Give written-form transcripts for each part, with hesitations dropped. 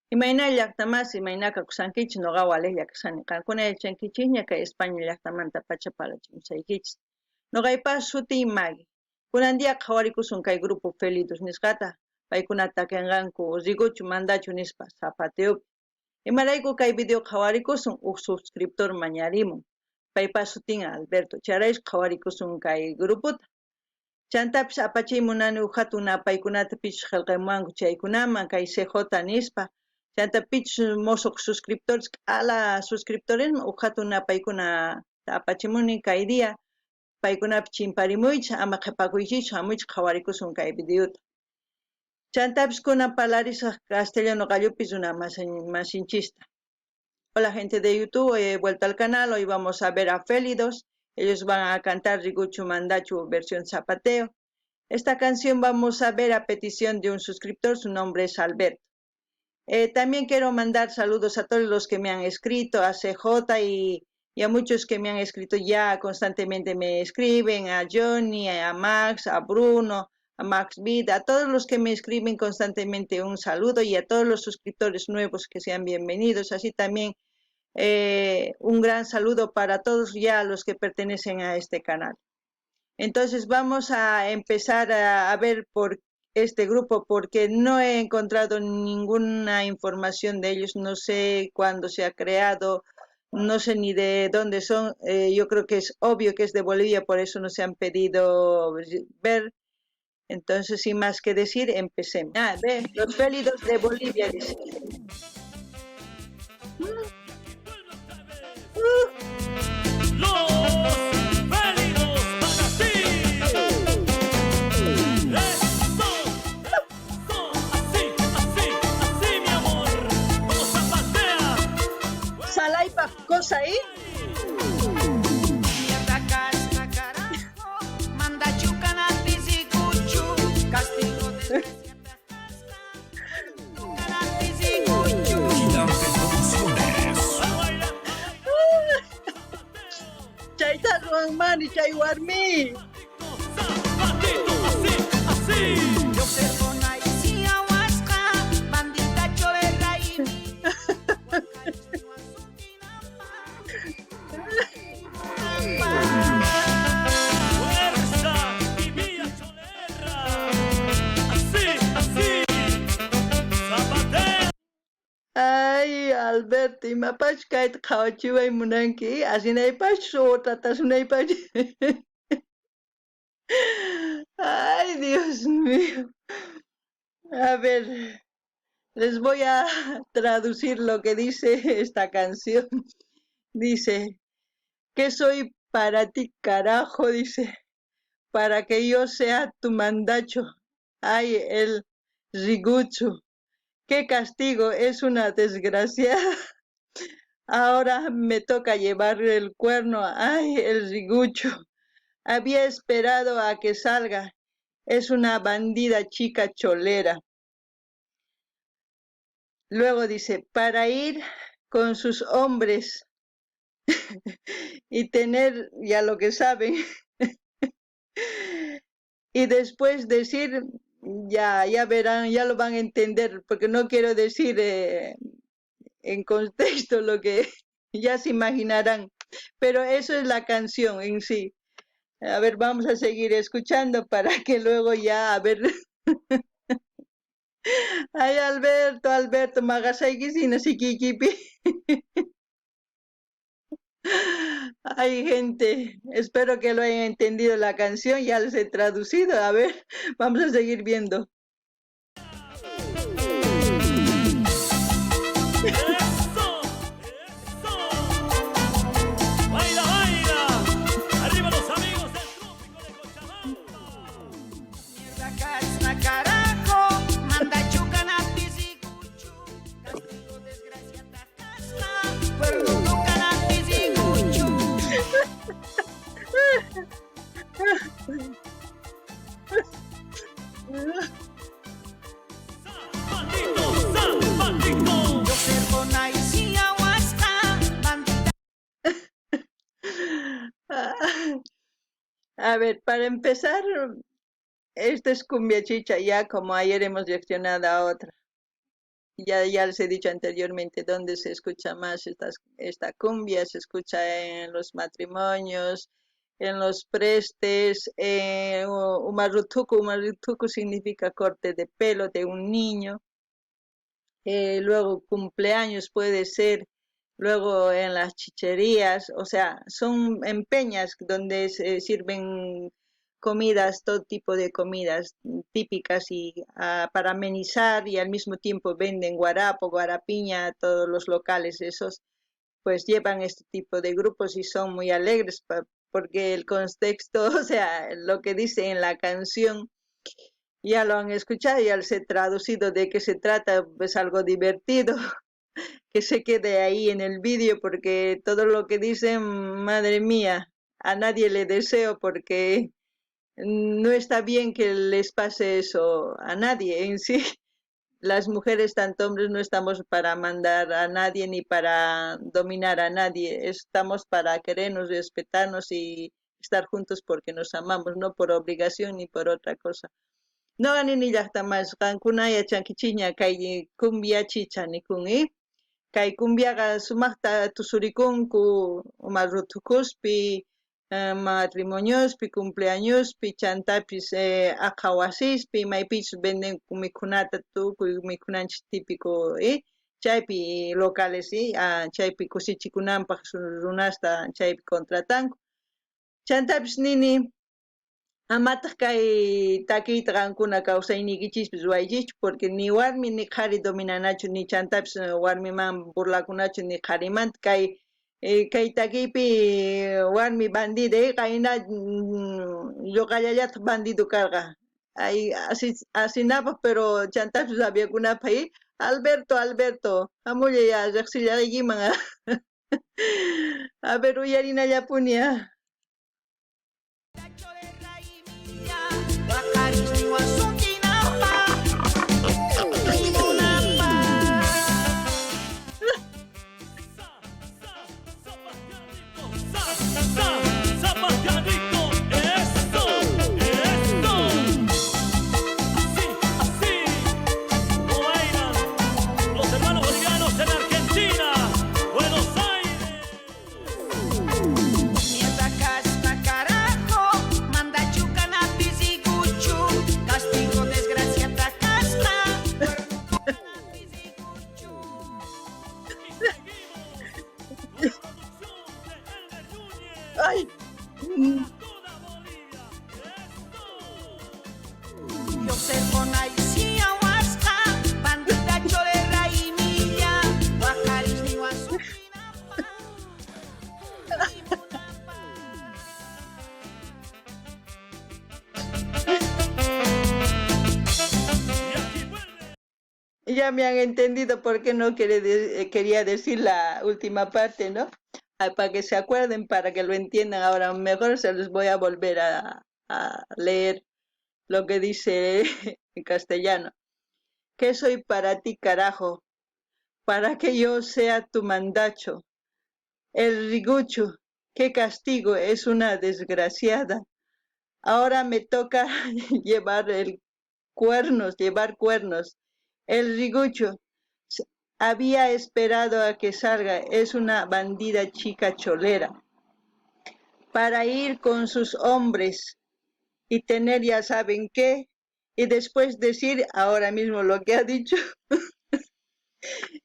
Imayna llaqtamas imaynaka kusankichis nuqa waliqlla kasani qankuna yachankichikña kay España llaqtamanta pachapalachimusaykichis. Nuqaypas shutiy Maggie. Kunan dia qhawarikusun kay grupo Felidos nisqata paykuna takinqanku riguchu mandachu nispa Zapateupi. Imarayku kay video qhawarikusun suscriptor mañarimun. Paypas shutinqa Alberto. Charaysqa qhawarikusun kay grupota. Chantapis apachiymunani hatun paykunata pichus qillqamuwanku chaykunaman kay CJ nispa. Chanta pichus mosuq suscriptores ala suscriptores hatun paykuna apachimuni kay dia paykunapi chimparimuychis ama qhipakuychis hamuychis qhawarikusun kay videota. Chantapis kunan parlarisaq castellano qallupis runa masinchista. Hola gente de YouTube, vuelta al canal, hoy vamos a ver a Félidos. Ellos van a cantar Riguchu Mandachu versión zapateo. Esta canción vamos a ver a petición de un suscriptor, su nombre es Alberto. También quiero mandar saludos a todos los que me han escrito, a CJ y a muchos que me han escrito ya constantemente me escriben, a Johnny, a Max, a Bruno, a Max Vid, a todos los que me escriben constantemente un saludo y a todos los suscriptores nuevos que sean bienvenidos, así también un gran saludo para todos ya los que pertenecen a este canal. Entonces vamos a empezar a ver por este grupo porque no he encontrado ninguna información de ellos, no sé cuándo se ha creado, no sé ni de dónde son, yo creo que es obvio que es de Bolivia, por eso no se han pedido ver. Entonces, sin más que decir, empecemos. Ve, los Félidos de Bolivia, dice. Salaipa, cosa ahí. Chaita Mani, Chay Warmi. Ay, Alberto, imapach kayt qhawachiway munanki, asinaypach tratasunaypach. Ay, Dios mío. A ver, les voy a traducir lo que dice esta canción. Dice, ¿qué soy para ti, carajo? Dice, para que yo sea tu mandacho. Ay, el rigucho. ¡Qué castigo! Es una desgraciada. Ahora me toca llevar el cuerno. ¡Ay, el rigucho! Había esperado a que salga. Es una bandida chica cholera. Luego dice, para ir con sus hombres y tener ya lo que saben. Y después decir, ya verán, ya lo van a entender, porque no quiero decir en contexto lo que ya se imaginarán, pero eso es la canción en sí. A ver, vamos a seguir escuchando para que luego ya, a ver. Ay, Alberto, magasayquisina siquiquipi. Ay, gente, espero que lo hayan entendido la canción, ya les he traducido. A ver, vamos a seguir viendo. A ver, para empezar, esta es cumbia chicha, ya como ayer hemos reaccionado a otra. Ya les he dicho anteriormente dónde se escucha más esta cumbia, se escucha en los matrimonios, en los prestes, umarrutuku. Umarrutuku significa corte de pelo de un niño. Luego cumpleaños puede ser, luego en las chicherías, o sea, son en peñas donde se sirven comidas, todo tipo de comidas típicas y para amenizar, y al mismo tiempo venden guarapo, guarapiña, todos los locales esos pues llevan este tipo de grupos y son muy alegres porque el contexto, o sea, lo que dice en la canción ya lo han escuchado, ya les he traducido de qué se trata, pues algo divertido, que se quede ahí en el vídeo, porque todo lo que dicen, madre mía, a nadie le deseo porque no está bien que les pase eso a nadie en sí. Las mujeres, tanto hombres, no estamos para mandar a nadie ni para dominar a nadie, estamos para querernos, respetarnos y estar juntos porque nos amamos, no por obligación ni por otra cosa. No ni llaqtamas qankuna yachankichikña kay cumbia chichanikun kay cumbiaqa sumaqta tusurikunku umarrutukuspi, matrimoniospi, cumpleañospi, chantapis aqha wasispi, maypis venden mikhunata tukuy mikhunanchik típico chaypi locales chaypi kusichikunanpaq runasta chaypi contratanku. Chantapis nini amataq kay takiyta qankuna kawsaynikichikpis ruwaychikchu porque ni warmi ni qhari dominanachu ni chantapis warmiman burlakunachu ni qharimanta kay takiypi warmi bandida qayna ñuqallallataq bandido karqa asinapaq pero chantapis rabiakunapaq Alberto hamulla riqsillarikiman a ver uyarinallapuni Ay. Ya me han entendido por qué no quería decir la última parte, ¿no? Para que se acuerden, para que lo entiendan ahora mejor, se les voy a volver a leer lo que dice en castellano. ¿Qué soy para ti, carajo? Para que yo sea tu mandacho. El rigucho, qué castigo, es una desgraciada. Ahora me toca llevar cuernos. El rigucho había esperado a que salga, es una bandida chica cholera, para ir con sus hombres y tener ya saben qué, y después decir ahora mismo lo que ha dicho.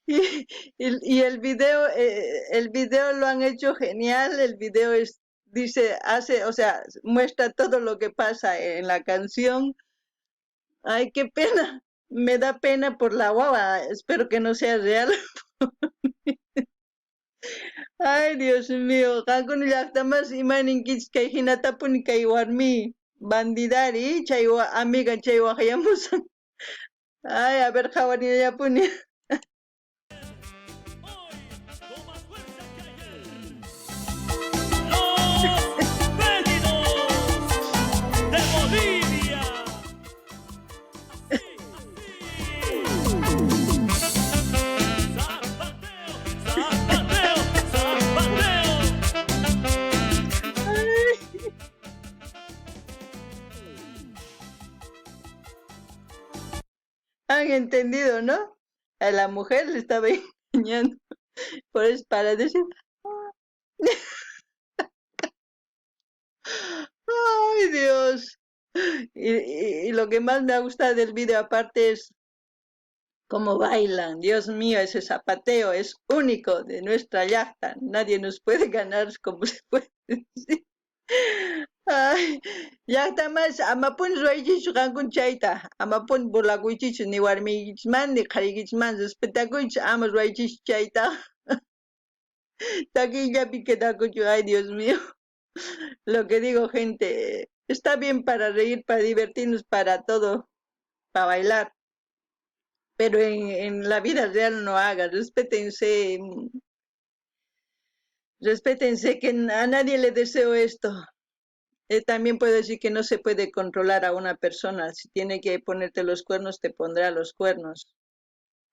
y el video lo han hecho genial, el video o sea, muestra todo lo que pasa en la canción. Ay, qué pena, me da pena por la guava, espero que no sea real. Ay, Dios mío, qankuna llaqtamas imaninkichis kay hinatapuni kay warmi bandidari, chay amiga chay waqyamusan. Ay, a ver, qhawarinallapuni. Han entendido, ¿no? A la mujer le estaba engañando. Por eso para decir, ay Dios. Y lo que más me ha gustado del video aparte es cómo bailan. Dios mío, ese zapateo es único de nuestra yachta. Nadie nos puede ganar como se puede decir. Ay, llaqta más amapun ruwaychikchu qankun chayta. Amapun burlakuychikchu ni warmiykichikman ni qharikichikman respetakuychu ama ruwaychikchu chayta. Takillapi quedakuchu. Ay, Dios mío. Lo que digo, gente, está bien para reír, para divertirnos, para todo, para bailar, pero en la vida real no hagan, respétense, respétense que a nadie le deseo esto. También puedo decir que no se puede controlar a una persona, si tiene que ponerte los cuernos, te pondrá los cuernos.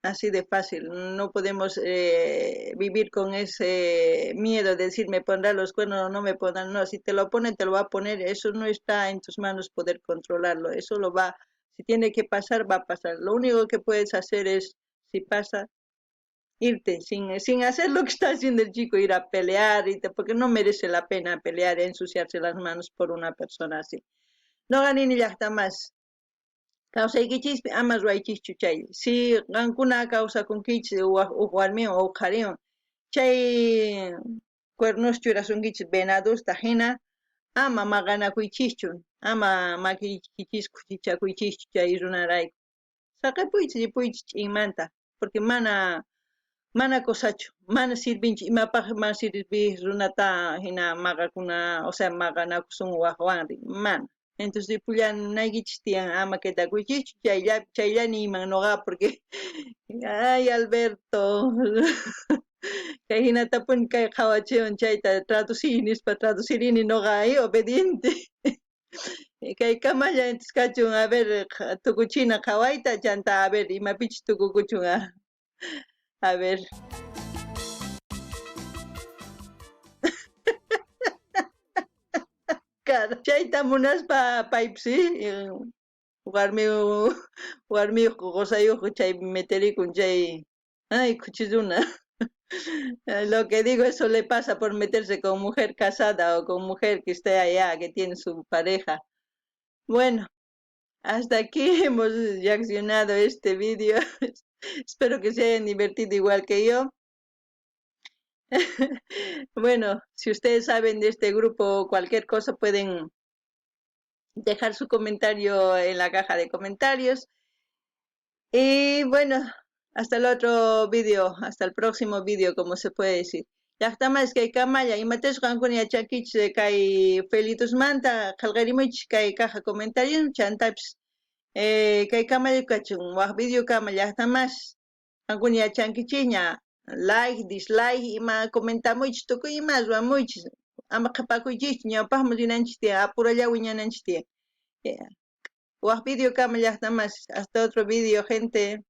Así de fácil, no podemos vivir con ese miedo de decir me pondrá los cuernos o no me pondrán, no, si te lo ponen te lo va a poner, eso no está en tus manos poder controlarlo, eso lo va, si tiene que pasar, va a pasar. Lo único que puedes hacer es, si pasa, irte sin hacer lo que está haciendo el chico, ir a pelear, porque no merece la pena pelear, ensuciarse las manos por una persona así. No ganin ya está más. Kawsaykichis ama ruwaychikchu chay. Si qankuna kawsakunkichis warmiwan o qhariwan chay cuernos churasunkichis venadosta hina ama maqanakuychischu, ama makikichis kuchichakuychischu chay runarayku. Saqapuychis ripuychis ch'inmanta, porque mana cosachu, mana sirvinchu, imapaq mana sirviq runata hina maqakuna, o sea, maqanakusun waqwanri, mana. Entonces, ripullanaykichis tiyan ama quedakuychikchu, chayllani iman noqa, porque, ay, Alberto, kay hinatapuni kay qhawachiwan chayta traduciy nispa traducirini noqa ahí, obediente. Kay kamalla entonces kachun, a ver, tukuchina qhawayta, chanta, a ver, imapichis tukukuchun, a ver. Claro, chayta munaspa paypis, warmi warmi qusayuq chay meterikun chay, ay kuchilluna. Lo que digo, eso le pasa por meterse con mujer casada o con mujer que esté allá, que tiene su pareja. Bueno, hasta aquí hemos reaccionado este vídeo. Espero que se hayan divertido igual que yo. Bueno, si ustedes saben de este grupo o cualquier cosa, pueden dejar su comentario en la caja de comentarios. Y bueno, hasta el otro vídeo, hasta el próximo vídeo, como se puede decir. Llaqtamas kay kamalla imatashqankuna yachakich kay Felitos Manta, qalqarimuch kay caja comentarios, chantapis kay kamalla kachun, waq video kama llaqtamas, qankuna yachankichikña, like, dislike, ima comentamuychis, tukuy ima ruamuychis, ama qhapakuychis, ñawpaqmi rinanchis tiyan, apuralla wiñananchis tiyan. Waq video kama llaqtamas, hasta otro video, gente.